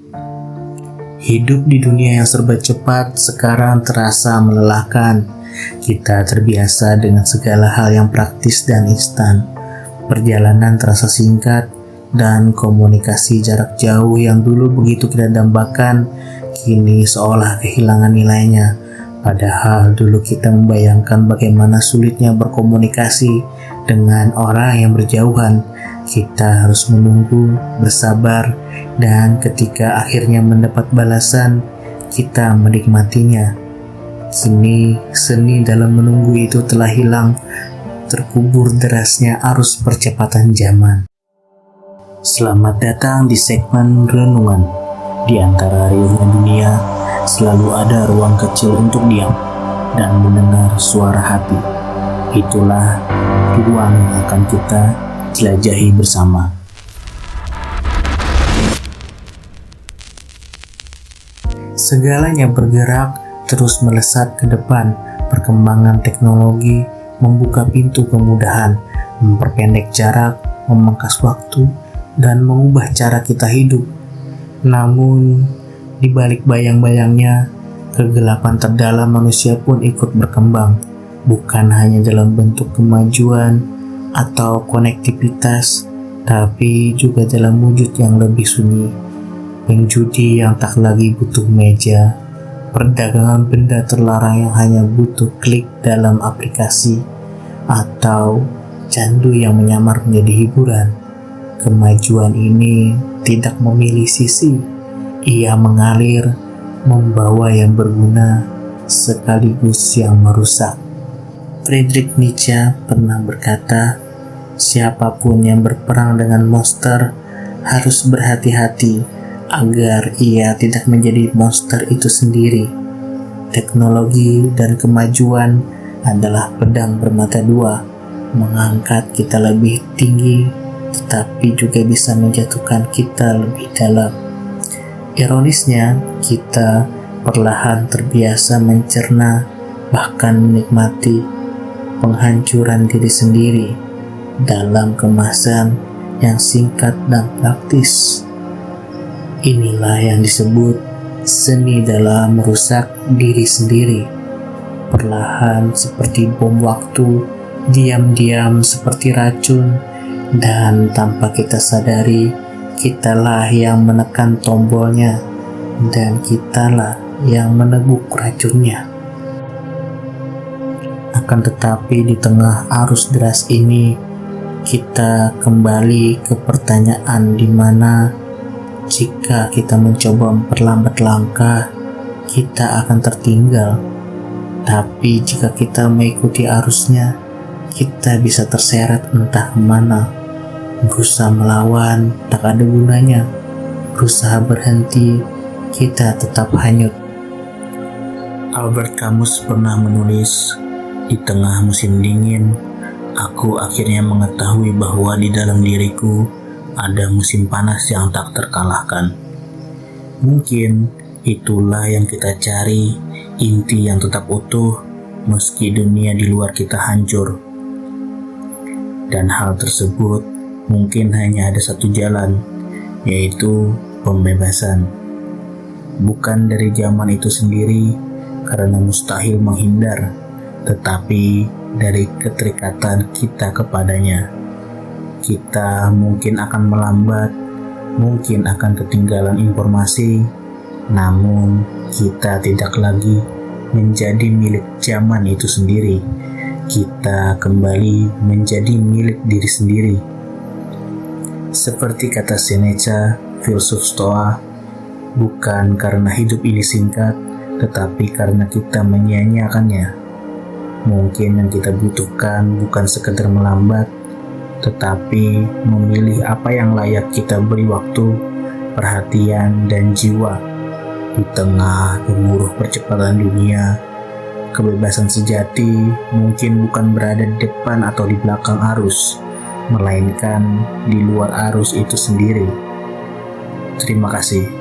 Hidup di dunia yang serba cepat sekarang terasa melelahkan. Kita terbiasa dengan segala hal yang praktis dan instan. Perjalanan terasa singkat dan komunikasi jarak jauh yang dulu begitu kita dambakan kini seolah kehilangan nilainya. Padahal dulu kita membayangkan bagaimana sulitnya berkomunikasi dengan orang yang berjauhan. Kita harus menunggu, bersabar, dan ketika akhirnya mendapat balasan, kita menikmatinya. Kini seni dalam menunggu itu telah hilang, terkubur derasnya arus percepatan zaman. Selamat datang di segmen renungan. Di antara riuhnya dunia, selalu ada ruang kecil untuk diam dan mendengar suara hati. Itulah ruang yang akan kita jelajahi bersama. Segalanya bergerak terus melesat ke depan. Perkembangan teknologi membuka pintu kemudahan, memperpendek jarak, memangkas waktu, dan mengubah cara kita hidup. Namun, di balik bayang-bayangnya, kegelapan terdalam manusia pun ikut berkembang, bukan hanya dalam bentuk kemajuan atau konektivitas, tapi juga dalam wujud yang lebih sunyi. Penjudi yang tak lagi butuh meja, perdagangan benda terlarang yang hanya butuh klik dalam aplikasi, atau candu yang menyamar menjadi hiburan. Kemajuan ini tidak memilih sisi, ia mengalir, membawa yang berguna sekaligus yang merusak. Friedrich Nietzsche pernah berkata, siapapun yang berperang dengan monster harus berhati-hati agar ia tidak menjadi monster itu sendiri. Teknologi dan kemajuan adalah pedang bermata dua, mengangkat kita lebih tinggi, tetapi juga bisa menjatuhkan kita lebih dalam. Ironisnya, kita perlahan terbiasa mencerna, bahkan menikmati penghancuran diri sendiri dalam kemasan yang singkat dan praktis. Inilah yang disebut seni dalam merusak diri sendiri. Perlahan seperti bom waktu, diam-diam seperti racun, dan tanpa kita sadari, kitalah yang menekan tombolnya, dan kitalah yang meneguk racunnya. Akan tetapi di tengah arus deras ini, kita kembali ke pertanyaan di mana jika kita mencoba memperlambat langkah, kita akan tertinggal. Tapi jika kita mengikuti arusnya, kita bisa terseret entah kemana. Berusaha melawan, tak ada gunanya. Berusaha berhenti, kita tetap hanyut. Albert Camus pernah menulis, di tengah musim dingin, aku akhirnya mengetahui bahwa di dalam diriku ada musim panas yang tak terkalahkan. Mungkin itulah yang kita cari, inti yang tetap utuh meski dunia di luar kita hancur. Dan hal tersebut mungkin hanya ada satu jalan, yaitu pembebasan. Bukan dari zaman itu sendiri, karena mustahil menghindar, tetapi dari keterikatan kita kepadanya. Kita mungkin akan melambat, mungkin akan ketinggalan informasi, namun kita tidak lagi menjadi milik zaman itu sendiri. Kita kembali menjadi milik diri sendiri. Seperti kata Seneca, filsuf Stoa, bukan karena hidup ini singkat, tetapi karena kita menyia-nyiakannya. Mungkin yang kita butuhkan bukan sekedar melambat, tetapi memilih apa yang layak kita beri waktu, perhatian, dan jiwa. Di tengah gemuruh percepatan dunia, kebebasan sejati mungkin bukan berada di depan atau di belakang arus, melainkan di luar arus itu sendiri. Terima kasih.